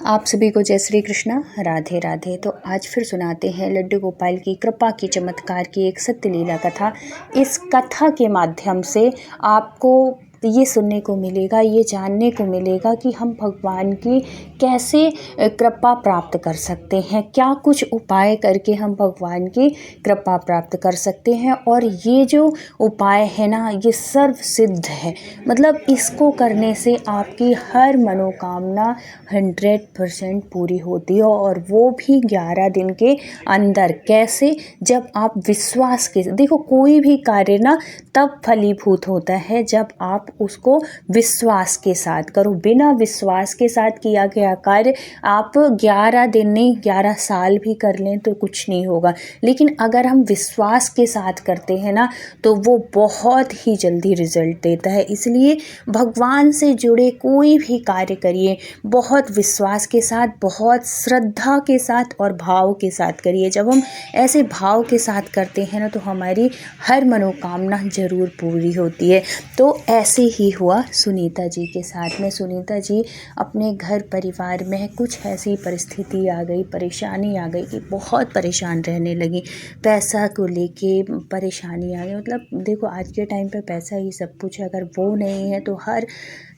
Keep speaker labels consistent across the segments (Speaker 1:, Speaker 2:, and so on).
Speaker 1: आप सभी को जय श्री कृष्णा, राधे राधे। तो आज फिर सुनाते हैं लड्डू गोपाल की कृपा की चमत्कार की एक सत्य लीला कथा। इस कथा के माध्यम से आपको ये सुनने को मिलेगा, ये जानने को मिलेगा कि हम भगवान की कैसे कृपा प्राप्त कर सकते हैं, क्या कुछ उपाय करके हम भगवान की कृपा प्राप्त कर सकते हैं। और ये जो उपाय है ना, ये सर्व सिद्ध है। मतलब इसको करने से आपकी हर मनोकामना 100% पूरी होती है, और वो भी 11 दिन के अंदर। कैसे? जब आप विश्वास के, देखो कोई भी कार्य ना तब फलीभूत होता है जब आप उसको विश्वास के साथ करो। बिना विश्वास के साथ किया गया कार्य आप 11 दिन नहीं 11 साल भी कर लें तो कुछ नहीं होगा। लेकिन अगर हम विश्वास के साथ करते हैं ना, तो वो बहुत ही जल्दी रिजल्ट देता है। इसलिए भगवान से जुड़े कोई भी कार्य करिए बहुत विश्वास के साथ, बहुत श्रद्धा के साथ और भाव के साथ करिए। जब हम ऐसे भाव के साथ करते हैं ना, तो हमारी हर मनोकामना ज़रूर पूरी होती है। तो ऐसे ही हुआ सुनीता जी के साथ में। सुनीता जी अपने घर परिवार में कुछ ऐसी परिस्थिति आ गई, परेशानी आ गई कि बहुत परेशान रहने लगी। पैसा को लेके परेशानी आ गई। मतलब देखो आज के टाइम पे पैसा ही सब कुछ है। अगर वो नहीं है तो हर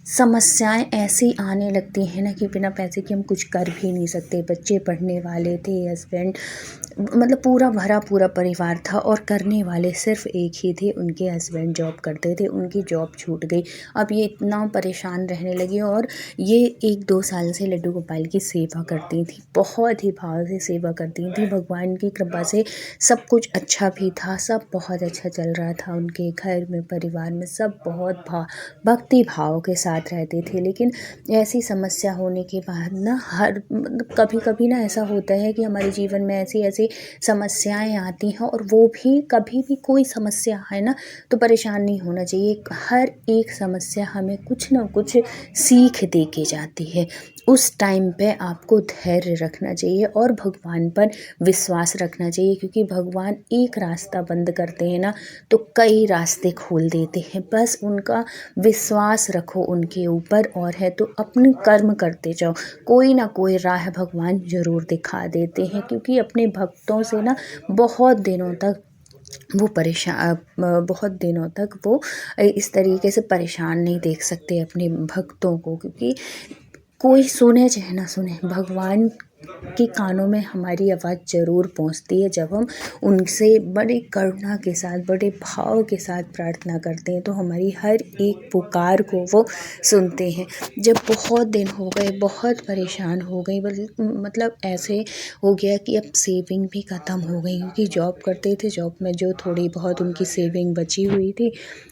Speaker 1: समस्याएं ऐसी आने लगती हैं ना कि बिना पैसे के हम कुछ कर भी नहीं सकते। बच्चे पढ़ने वाले थे, हस्बैंड, मतलब पूरा भरा पूरा परिवार था, और करने वाले सिर्फ एक ही थे। उनके हस्बैंड जॉब करते थे, उनकी जॉब छूट गई। अब ये इतना परेशान रहने लगी, और ये 1-2 साल से लड्डू गोपाल की सेवा करती थी, बहुत ही भाव से सेवा करती थी। भगवान की कृपा से सब कुछ अच्छा भी था, सब बहुत अच्छा चल रहा था। उनके घर में, परिवार में सब बहुत भक्ति भाव के साथ रहते थे। लेकिन ऐसी समस्या होने के बाद ना, हर कभी कभी ना ऐसा होता है कि हमारे जीवन में ऐसी ऐसी समस्याएं आती हैं, और वो भी कभी भी कोई समस्या है ना, तो परेशान नहीं होना चाहिए। हर एक समस्या हमें कुछ ना कुछ सीख दे के जाती है। उस टाइम पे आपको धैर्य रखना चाहिए और भगवान पर विश्वास रखना चाहिए, क्योंकि भगवान एक रास्ता बंद करते हैं ना, तो कई रास्ते खोल देते हैं। बस उनका विश्वास रखो उनके ऊपर, और है तो अपने कर्म करते जाओ। कोई ना कोई राह भगवान ज़रूर दिखा देते हैं, क्योंकि अपने भक्तों से ना बहुत दिनों तक वो इस तरीके से परेशान नहीं देख सकते अपने भक्तों को। क्योंकि कोई सुने चाहे ना सुने, भगवान के कानों में हमारी आवाज़ ज़रूर पहुंचती है जब हम उनसे बड़े करुणा के साथ, बड़े भाव के साथ प्रार्थना करते हैं। तो हमारी हर एक पुकार को वो सुनते हैं। जब बहुत दिन हो गए, बहुत परेशान हो गई, मतलब ऐसे हो गया कि अब सेविंग भी ख़त्म हो गई, क्योंकि जॉब करते थे। जॉब में जो थोड़ी बहुत उनकी सेविंग बची हुई थी,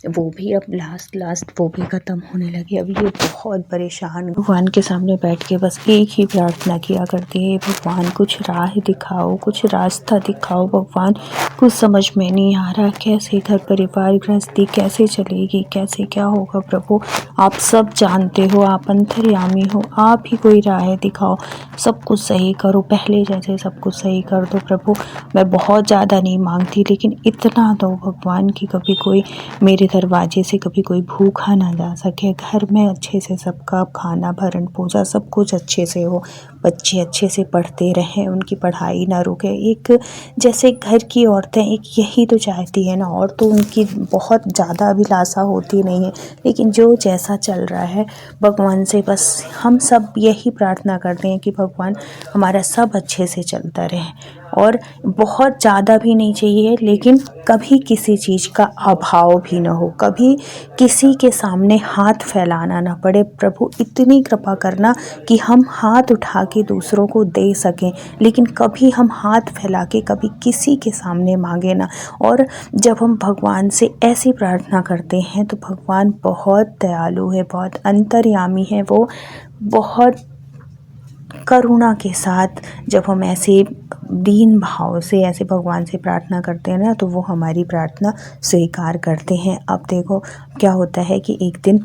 Speaker 1: वो भी अब लास्ट वो भी ख़त्म होने लगी। अब ये बहुत परेशान, भगवान के सामने बैठ के बस एक ही प्रार्थना किया करती है, भगवान कुछ राह दिखाओ, कुछ रास्ता दिखाओ। भगवान कुछ समझ में नहीं आ रहा, कैसे घर परिवार गृहस्थी कैसे चलेगी, कैसे क्या होगा। प्रभु आप सब जानते हो, आप अंतर्यामी हो, आप ही कोई राह दिखाओ, सब कुछ सही करो, पहले जैसे सब कुछ सही कर दो। प्रभु मैं बहुत ज़्यादा नहीं मांगती, लेकिन इतना दो भगवान की कभी कोई मेरे दरवाजे से कभी कोई भूखा ना जा सके। घर में अच्छे से सबका खाना भरण पूजा सब कुछ अच्छे से हो, बच्चे अच्छे से पढ़ते रहें, उनकी पढ़ाई ना रुके। एक जैसे घर की औरतें एक यही तो चाहती है ना, और तो उनकी बहुत ज़्यादा अभिलाषा होती नहीं है। लेकिन जो जैसा चल रहा है भगवान से बस हम सब यही प्रार्थना करते हैं कि भगवान हमारा सब अच्छे से चलता रहे। और बहुत ज़्यादा भी नहीं चाहिए, लेकिन कभी किसी चीज़ का अभाव भी ना हो, कभी किसी के सामने हाथ फैलाना ना पड़े। प्रभु इतनी कृपा करना कि हम हाथ उठा के दूसरों को दे सकें, लेकिन कभी हम हाथ फैला के कभी किसी के सामने मांगे ना। और जब हम भगवान से ऐसी प्रार्थना करते हैं तो भगवान बहुत दयालु है, बहुत अंतर्यामी है। वो बहुत करुणा के साथ जब हम ऐसे दीन भाव से ऐसे भगवान से प्रार्थना करते हैं ना, तो वो हमारी प्रार्थना स्वीकार करते हैं। अब देखो क्या होता है कि एक दिन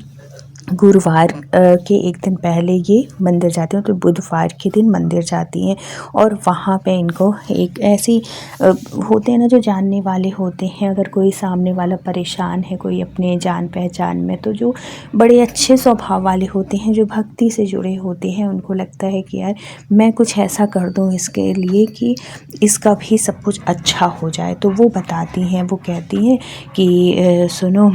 Speaker 1: गुरुवार के एक दिन पहले ये मंदिर जाती हैं, तो बुधवार के दिन मंदिर जाती हैं और वहाँ पे इनको एक ऐसी होते हैं ना जो जानने वाले होते हैं, अगर कोई सामने वाला परेशान है, कोई अपने जान पहचान में, तो जो बड़े अच्छे स्वभाव वाले होते हैं, जो भक्ति से जुड़े होते हैं, उनको लगता है कि यार मैं कुछ ऐसा कर दूँ इसके लिए कि इसका भी सब कुछ अच्छा हो जाए। तो वो बताती हैं, वो कहती हैं कि सुनो,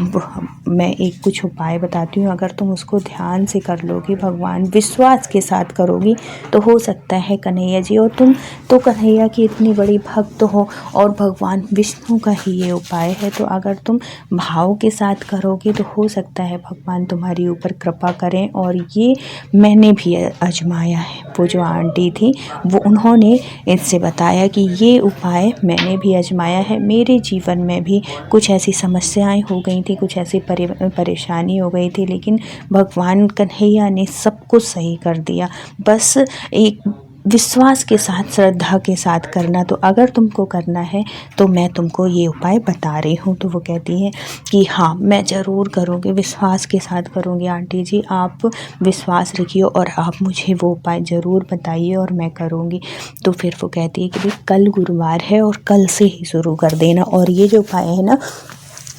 Speaker 1: मैं एक कुछ उपाय बताती हूँ, अगर तुम उसको ध्यान से कर लोगी, भगवान विश्वास के साथ करोगी, तो हो सकता है कन्हैया जी, और तुम तो कन्हैया की इतनी बड़ी भक्त हो और भगवान विष्णु का ही ये उपाय है, तो अगर तुम भाव के साथ करोगे तो हो सकता है भगवान तुम्हारी ऊपर कृपा करें। और ये मैंने भी आजमाया है। वो जो आंटी थी वो उन्होंने इससे बताया कि ये उपाय मैंने भी आजमाया है, मेरे जीवन में भी कुछ ऐसी समस्याएं हो गई थी, कुछ ऐसी परेशानी हो गई थी, लेकिन भगवान कन्हैया ने सब कुछ सही कर दिया। बस एक विश्वास के साथ, श्रद्धा के साथ करना। तो अगर तुमको करना है तो मैं तुमको ये उपाय बता रही हूँ। तो वो कहती हैं कि हाँ, मैं ज़रूर करूँगी, विश्वास के साथ करूँगी आंटी जी, आप विश्वास रखिए और आप मुझे वो उपाय ज़रूर बताइए और मैं करूँगी। तो फिर वो कहती है कि भाई कल गुरुवार है और कल से ही शुरू कर देना। और ये जो उपाय है ना,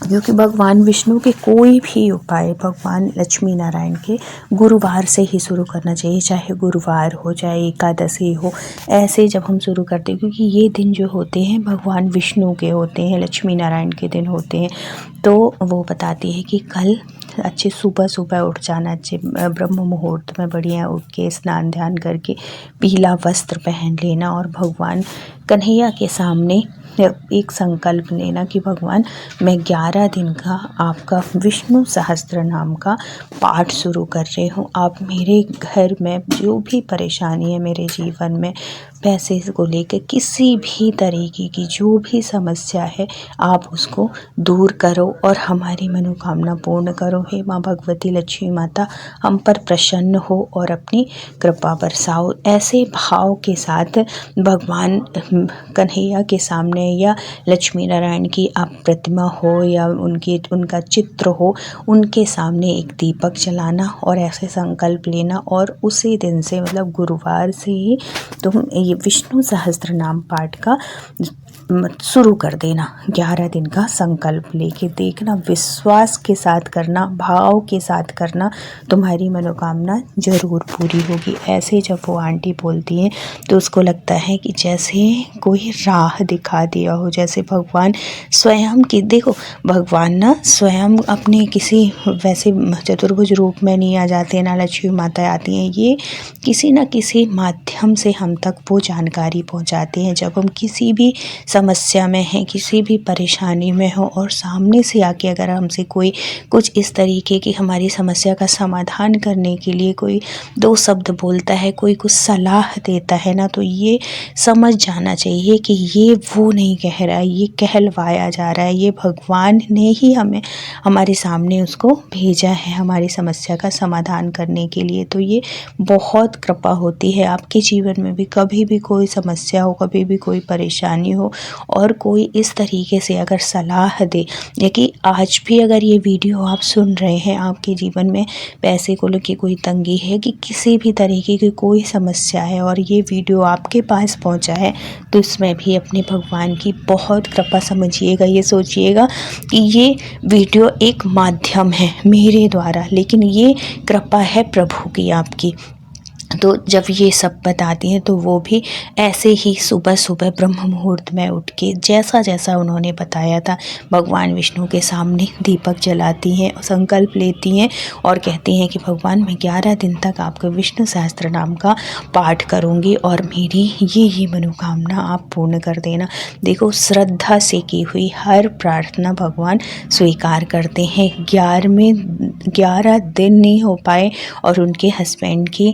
Speaker 1: क्योंकि भगवान विष्णु के कोई भी उपाय भगवान लक्ष्मी नारायण के गुरुवार से ही शुरू करना चाहिए, चाहे गुरुवार हो, चाहे एकादशी हो। ऐसे जब हम शुरू करते हैं, क्योंकि ये दिन जो होते हैं भगवान विष्णु के होते हैं, लक्ष्मी नारायण के दिन होते हैं। तो वो बताती है कि कल अच्छे सुबह सुबह उठ जाना, अच्छे ब्रह्म मुहूर्त में बढ़िया उठ के स्नान ध्यान करके पीला वस्त्र पहन लेना और भगवान कन्हैया के सामने एक संकल्प लेना कि भगवान, मैं 11 दिन का आपका विष्णु सहस्त्र नाम का पाठ शुरू कर रही हूँ। आप मेरे घर में जो भी परेशानी है, मेरे जीवन में पैसे को लेकर किसी भी तरीके की जो भी समस्या है, आप उसको दूर करो और हमारी मनोकामना पूर्ण करो। हे माँ भगवती लक्ष्मी माता, हम पर प्रसन्न हो और अपनी कृपा बरसाओ। ऐसे भाव के साथ भगवान कन्हैया के सामने या लक्ष्मी नारायण की आप प्रतिमा हो या उनका चित्र हो, उनके सामने एक दीपक जलाना और ऐसे संकल्प लेना। और उसी दिन से, मतलब गुरुवार से ही तुम ये विष्णु सहस्त्र नाम पाठ का शुरू कर देना। 11 दिन का संकल्प लेके देखना, विश्वास के साथ करना, भाव के साथ करना, तुम्हारी मनोकामना ज़रूर पूरी होगी। ऐसे जब वो आंटी बोलती हैं तो उसको लगता है कि जैसे कोई राह दिखा दिया हो, जैसे भगवान स्वयं की, देखो भगवान ना स्वयं अपने किसी वैसे चतुर्भुज रूप में नहीं आ जाते, ना लक्ष्मी माता आती हैं, ये किसी न किसी माध्यम से हम तक वो जानकारी पहुंचाते हैं। जब हम किसी भी समस्या में हैं, किसी भी परेशानी में हो और सामने से आके अगर हमसे कोई कुछ इस तरीके की हमारी समस्या का समाधान करने के लिए कोई 2 शब्द बोलता है, कोई कुछ सलाह देता है ना, तो ये समझ जाना चाहिए कि ये वो नहीं कह रहा है, ये कहलवाया जा रहा है, ये भगवान ने ही हमें हमारे सामने उसको भेजा है हमारी समस्या का समाधान करने के लिए। तो ये बहुत कृपा होती है। आपके जीवन में भी कभी भी कोई समस्या हो, कभी भी कोई परेशानी हो और कोई इस तरीके से अगर सलाह दे, या कि आज भी अगर ये वीडियो आप सुन रहे हैं, आपके जीवन में पैसे को लेकर कोई तंगी है, कि किसी भी तरीके की कोई समस्या है और ये वीडियो आपके पास पहुंचा है, तो इसमें भी अपने भगवान की बहुत कृपा समझिएगा। ये सोचिएगा कि ये वीडियो एक माध्यम है मेरे द्वारा, लेकिन ये कृपा है प्रभु की आपकी। तो जब ये सब बताती हैं तो वो भी ऐसे ही सुबह सुबह ब्रह्म मुहूर्त में उठ के जैसा जैसा उन्होंने बताया था भगवान विष्णु के सामने दीपक जलाती हैं, संकल्प लेती हैं और कहती हैं कि भगवान, मैं 11 दिन तक आपका विष्णु सहस्त्र नाम का पाठ करूँगी और मेरी ये मनोकामना आप पूर्ण कर देना। देखो, श्रद्धा से की हुई हर प्रार्थना भगवान स्वीकार करते हैं। 11 दिन नहीं हो पाए और उनके हस्बैंड की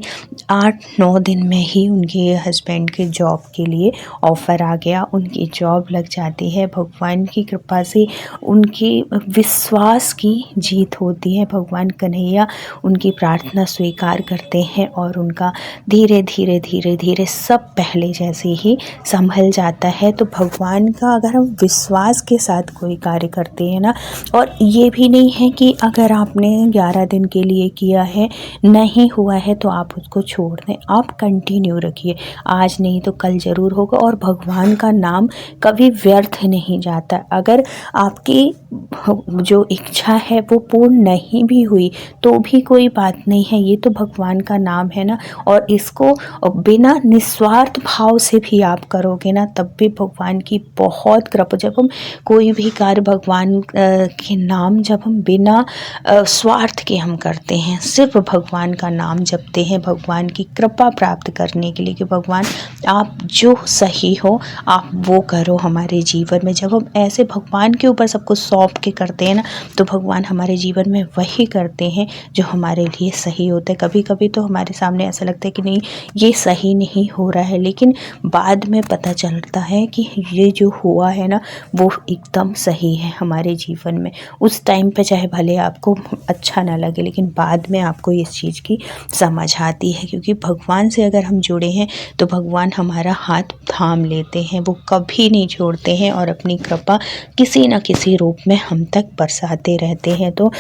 Speaker 1: 8-9 दिन में ही उनके हस्बैंड के जॉब के लिए ऑफ़र आ गया, उनकी जॉब लग जाती है। भगवान की कृपा से उनके विश्वास की जीत होती है। भगवान कन्हैया उनकी प्रार्थना स्वीकार करते हैं और उनका धीरे धीरे धीरे धीरे सब पहले जैसे ही संभल जाता है। तो भगवान का अगर हम विश्वास के साथ कोई कार्य करते हैं ना, और ये भी नहीं है कि अगर आपने 11 दिन के लिए किया है, नहीं हुआ है तो आप उसको छोड़ दें, आप कंटिन्यू रखिए। आज नहीं तो कल ज़रूर होगा, और भगवान का नाम कभी व्यर्थ नहीं जाता। अगर आपकी जो इच्छा है वो पूर्ण नहीं भी हुई तो भी कोई बात नहीं है, ये तो भगवान का नाम है ना। और इसको बिना निस्वार्थ भाव से भी आप करोगे ना, तब भी भगवान की बहुत कृपा। जब हम कोई भी कार्य भगवान के नाम, जब हम बिना स्वार्थ के हम करते हैं, सिर्फ भगवान का नाम जपते हैं भगवान की कृपा प्राप्त करने के लिए, कि भगवान आप जो सही हो आप वो करो हमारे जीवन में। जब हम ऐसे भगवान के ऊपर सब कुछ सौंप के करते हैं ना, तो भगवान हमारे जीवन में वही करते हैं जो हमारे लिए सही होता है। कभी कभी तो हमारे सामने ऐसा लगता है कि नहीं ये सही नहीं हो रहा है, लेकिन बाद में पता चलता है कि ये जो हुआ है ना वो एकदम सही है हमारे जीवन में। उस टाइम पे चाहे भले आपको अच्छा ना लगे, लेकिन बाद में आपको इस चीज़ की समझ आती है, क्योंकि भगवान से अगर हम जुड़े हैं तो भगवान हमारा हाथ थाम लेते हैं, वो कभी नहीं छोड़ते हैं और अपनी कृपा किसी न किसी रूप में हम तक बरसाते रहते हैं। तो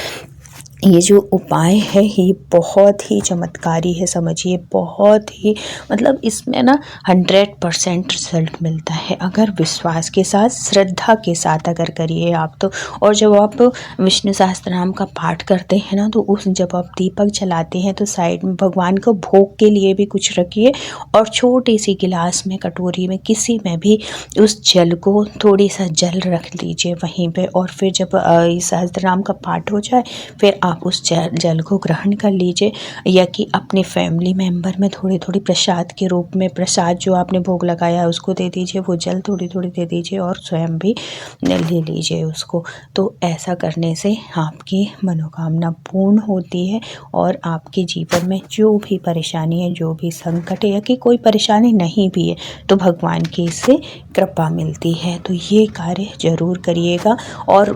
Speaker 1: ये जो उपाय है ये बहुत ही चमत्कारी है, समझिए बहुत ही, मतलब इसमें ना 100% रिजल्ट मिलता है अगर विश्वास के साथ, श्रद्धा के साथ अगर करिए आप तो। और जब आप विष्णु सहस्त्रनाम का पाठ करते हैं ना, तो उस जब आप दीपक जलाते हैं तो साइड में भगवान को भोग के लिए भी कुछ रखिए, और छोटी सी गिलास में, कटोरी में, किसी में भी उस जल को, थोड़ी सा जल रख लीजिए वहीं पे। और फिर जब सहस्त्रनाम का पाठ हो जाए फिर आप उस जल को ग्रहण कर लीजिए, या कि अपने फैमिली मेंबर में थोड़ी थोड़ी प्रसाद के रूप में, प्रसाद जो आपने भोग लगाया उसको दे दीजिए, वो जल थोड़ी थोड़ी दे दीजिए और स्वयं भी ले लीजिए उसको। तो ऐसा करने से आपकी मनोकामना पूर्ण होती है, और आपके जीवन में जो भी परेशानी है, जो भी संकट है, या कि कोई परेशानी नहीं भी है तो भगवान की इससे कृपा मिलती है। तो ये कार्य ज़रूर करिएगा, और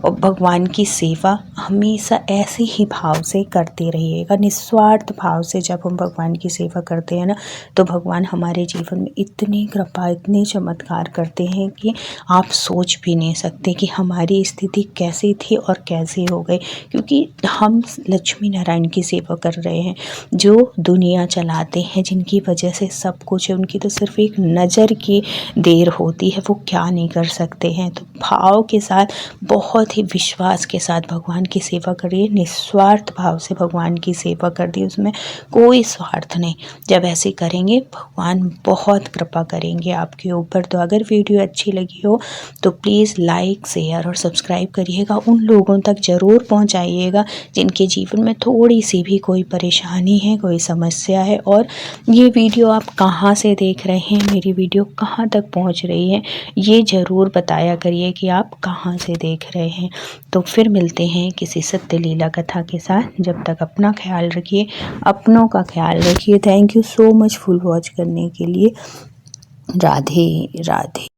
Speaker 1: भगवान की सेवा हमेशा ऐसे ही भाव से करते रहिएगा, निस्वार्थ भाव से। जब हम भगवान की सेवा करते हैं ना, तो भगवान हमारे जीवन में इतनी कृपा, इतने चमत्कार करते हैं कि आप सोच भी नहीं सकते कि हमारी स्थिति कैसी थी और कैसी हो गई। क्योंकि हम लक्ष्मी नारायण की सेवा कर रहे हैं, जो दुनिया चलाते हैं, जिनकी वजह से सब कुछ है, उनकी तो सिर्फ एक नज़र की देर होती है, वो क्या नहीं कर सकते हैं। तो भाव के साथ, बहुत ही विश्वास के साथ भगवान की सेवा करिए, निस्वार्थ भाव से भगवान की सेवा कर दी, उसमें कोई स्वार्थ नहीं। जब ऐसे करेंगे भगवान बहुत कृपा करेंगे आपके ऊपर। तो अगर वीडियो अच्छी लगी हो तो प्लीज़ लाइक, शेयर और सब्सक्राइब करिएगा, उन लोगों तक ज़रूर पहुंचाइएगा जिनके जीवन में थोड़ी सी भी कोई परेशानी है, कोई समस्या है। और ये वीडियो आप कहाँ से देख रहे हैं, मेरी वीडियो कहाँ तक पहुँच रही है, ये ज़रूर बताया करिए कि आप कहाँ से देख रहे हैं। तो फिर मिलते हैं किसी सत्य लीला कथा के साथ। जब तक अपना ख्याल रखिए, अपनों का ख्याल रखिए। Thank you so much full watch करने के लिए। राधे राधे।